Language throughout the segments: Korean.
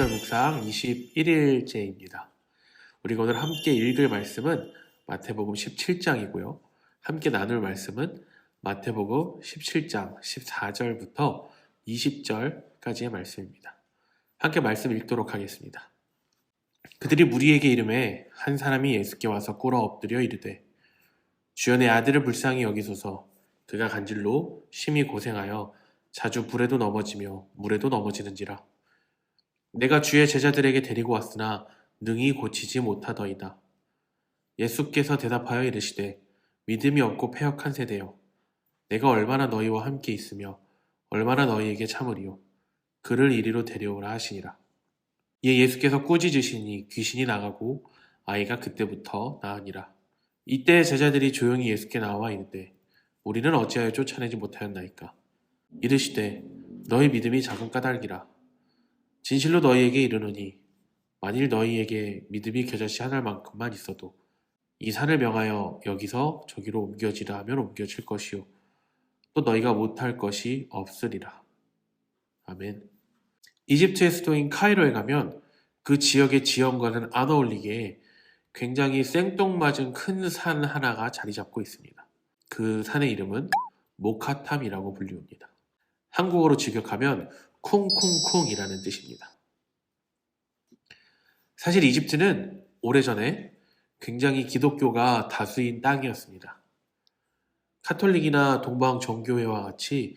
오순절 묵상 21일째입니다. 우리가 오늘 함께 읽을 말씀은 마태복음 17장이고요. 함께 나눌 말씀은 마태복음 17장 14절부터 20절까지의 말씀입니다. 함께 말씀 읽도록 하겠습니다. 그들이 무리에게 이르매 한 사람이 예수께 와서 꿇어 엎드려 이르되 주여 내 아들을 불쌍히 여기소서. 그가 간질로 심히 고생하여 자주 불에도 넘어지며 물에도 넘어지는지라. 내가 주의 제자들에게 데리고 왔으나 능히 고치지 못하더이다. 예수께서 대답하여 이르시되 믿음이 없고 패역한 세대여, 내가 얼마나 너희와 함께 있으며 얼마나 너희에게 참으리요. 그를 이리로 데려오라 하시니라. 이에 예수께서 꾸짖으시니 귀신이 나가고 아이가 그때부터 나으니라. 이때 제자들이 조용히 예수께 나와 이르되 우리는 어찌하여 쫓아내지 못하였나이까. 이르시되 너희 믿음이 작은 까닭이라. 진실로 너희에게 이르노니 만일 너희에게 믿음이 겨자씨 한 알만큼만 있어도 이 산을 명하여 여기서 저기로 옮겨지라 하면 옮겨질 것이요 또 너희가 못할 것이 없으리라. 아멘. 이집트의 수도인 카이로에 가면 그 지역의 지형과는 안 어울리게 굉장히 생뚱맞은 큰 산 하나가 자리 잡고 있습니다. 그 산의 이름은 모카탐이라고 불리웁니다. 한국어로 직역하면 쿵쿵쿵이라는 뜻입니다. 사실 이집트는 오래전에 굉장히 기독교가 다수인 땅이었습니다. 카톨릭이나 동방 정교회와 같이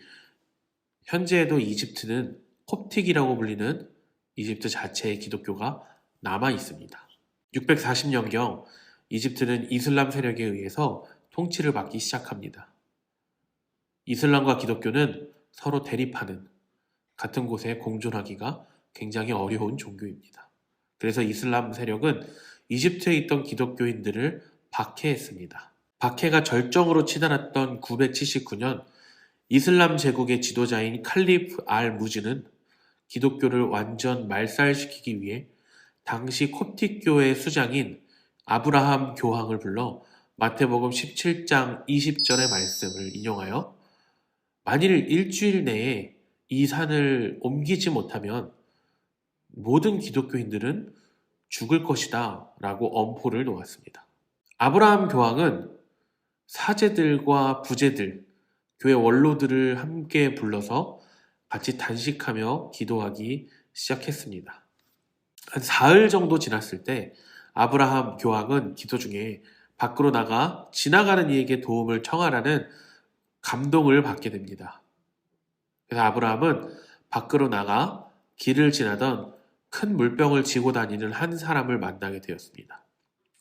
현재에도 이집트는 콥틱이라고 불리는 이집트 자체의 기독교가 남아 있습니다. 640년경 이집트는 이슬람 세력에 의해서 통치를 받기 시작합니다. 이슬람과 기독교는 서로 대립하는 같은 곳에 공존하기가 굉장히 어려운 종교입니다. 그래서 이슬람 세력은 이집트에 있던 기독교인들을 박해했습니다. 박해가 절정으로 치달았던 979년 이슬람 제국의 지도자인 칼리프 알-무즈는 기독교를 완전 말살시키기 위해 당시 콥틱교의 수장인 아브라함 교황을 불러 마태복음 17장 20절의 말씀을 인용하여 만일 일주일 내에 이 산을 옮기지 못하면 모든 기독교인들은 죽을 것이다 라고 엄포를 놓았습니다. 아브라함 교황은 사제들과 부제들, 교회 원로들을 함께 불러서 같이 단식하며 기도하기 시작했습니다. 한 사흘 정도 지났을 때 아브라함 교황은 기도 중에 밖으로 나가 지나가는 이에게 도움을 청하라는 감동을 받게 됩니다. 그래서 아브라함은 밖으로 나가 길을 지나던 큰 물병을 지고 다니는 한 사람을 만나게 되었습니다.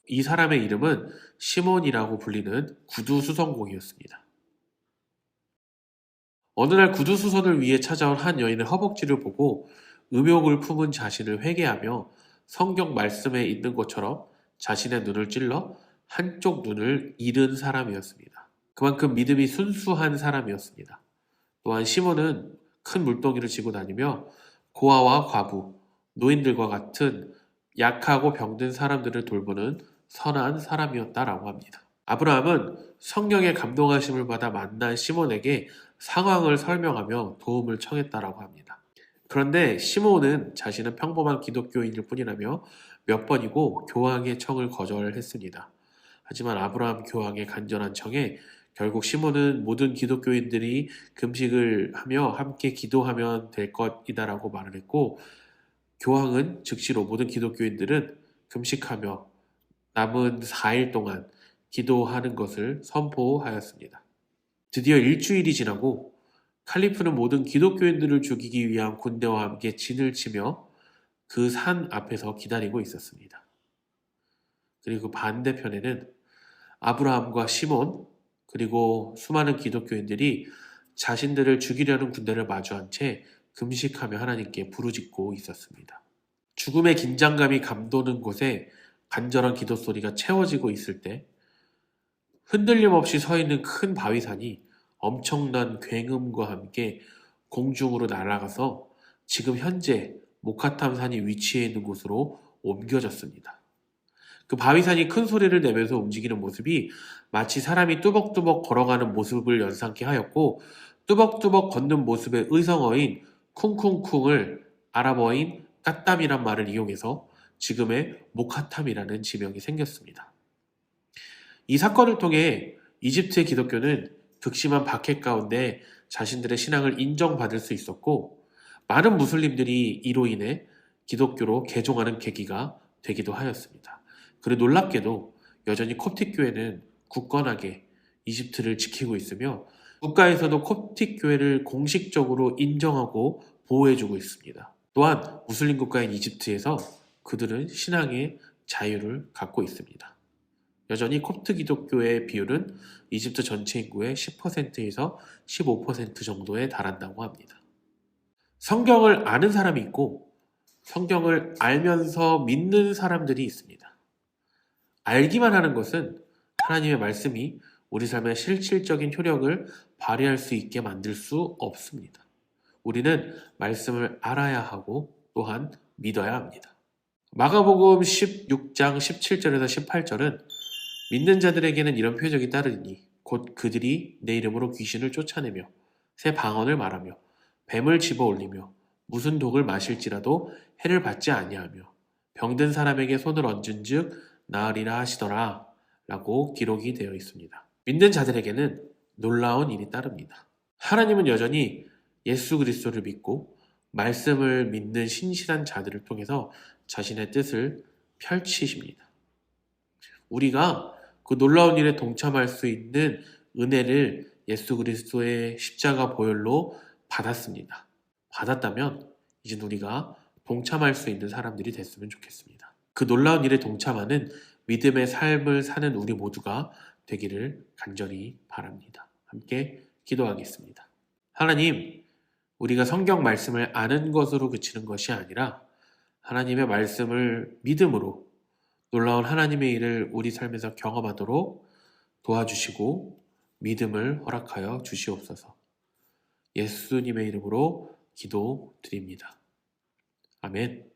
이 사람의 이름은 시몬이라고 불리는 구두수선공이었습니다. 어느 날 구두수선을 위해 찾아온 한 여인의 허벅지를 보고 음욕을 품은 자신을 회개하며 성경 말씀에 있는 것처럼 자신의 눈을 찔러 한쪽 눈을 잃은 사람이었습니다. 그만큼 믿음이 순수한 사람이었습니다. 또한 시몬은 큰 물동이를 지고 다니며 고아와 과부, 노인들과 같은 약하고 병든 사람들을 돌보는 선한 사람이었다라고 합니다. 아브라함은 성령의 감동하심을 받아 만난 시몬에게 상황을 설명하며 도움을 청했다라고 합니다. 그런데 시몬은 자신은 평범한 기독교인일 뿐이라며 몇 번이고 교황의 청을 거절했습니다. 하지만 아브라함 교황의 간절한 청에 결국 시몬은 모든 기독교인들이 금식을 하며 함께 기도하면 될 것이다라고 말을 했고, 교황은 즉시로 모든 기독교인들은 금식하며 남은 4일 동안 기도하는 것을 선포하였습니다. 드디어 일주일이 지나고 칼리프는 모든 기독교인들을 죽이기 위한 군대와 함께 진을 치며 그 산 앞에서 기다리고 있었습니다. 그리고 반대편에는 아브라함과 시몬 그리고 수많은 기독교인들이 자신들을 죽이려는 군대를 마주한 채 금식하며 하나님께 부르짖고 있었습니다. 죽음의 긴장감이 감도는 곳에 간절한 기도 소리가 채워지고 있을 때 흔들림 없이 서 있는 큰 바위산이 엄청난 굉음과 함께 공중으로 날아가서 지금 현재 모카탐 산이 위치해 있는 곳으로 옮겨졌습니다. 그 바위산이 큰 소리를 내면서 움직이는 모습이 마치 사람이 뚜벅뚜벅 걸어가는 모습을 연상케 하였고, 뚜벅뚜벅 걷는 모습의 의성어인 쿵쿵쿵을 아랍어인 까땀이란 말을 이용해서 지금의 모카탐이라는 지명이 생겼습니다. 이 사건을 통해 이집트의 기독교는 극심한 박해 가운데 자신들의 신앙을 인정받을 수 있었고, 많은 무슬림들이 이로 인해 기독교로 개종하는 계기가 되기도 하였습니다. 그리고 놀랍게도 여전히 콥틱 교회는 굳건하게 이집트를 지키고 있으며 국가에서도 콥틱 교회를 공식적으로 인정하고 보호해주고 있습니다. 또한 무슬림 국가인 이집트에서 그들은 신앙의 자유를 갖고 있습니다. 여전히 콥트 기독교의 비율은 이집트 전체 인구의 10%에서 15% 정도에 달한다고 합니다. 성경을 아는 사람이 있고 성경을 알면서 믿는 사람들이 있습니다. 알기만 하는 것은 하나님의 말씀이 우리 삶의 실질적인 효력을 발휘할 수 있게 만들 수 없습니다. 우리는 말씀을 알아야 하고 또한 믿어야 합니다. 마가복음 16장 17절에서 18절은 믿는 자들에게는 이런 표적이 따르니 곧 그들이 내 이름으로 귀신을 쫓아내며 새 방언을 말하며 뱀을 집어올리며 무슨 독을 마실지라도 해를 받지 아니하며 병든 사람에게 손을 얹은즉 나으리라 하시더라 라고 기록이 되어 있습니다. 믿는 자들에게는 놀라운 일이 따릅니다. 하나님은 여전히 예수 그리스도를 믿고 말씀을 믿는 신실한 자들을 통해서 자신의 뜻을 펼치십니다. 우리가 그 놀라운 일에 동참할 수 있는 은혜를 예수 그리스도의 십자가 보혈로 받았습니다. 받았다면 이제 우리가 동참할 수 있는 사람들이 됐으면 좋겠습니다. 그 놀라운 일에 동참하는 믿음의 삶을 사는 우리 모두가 되기를 간절히 바랍니다. 함께 기도하겠습니다. 하나님, 우리가 성경 말씀을 아는 것으로 그치는 것이 아니라 하나님의 말씀을 믿음으로 놀라운 하나님의 일을 우리 삶에서 경험하도록 도와주시고 믿음을 허락하여 주시옵소서. 예수님의 이름으로 기도드립니다. 아멘.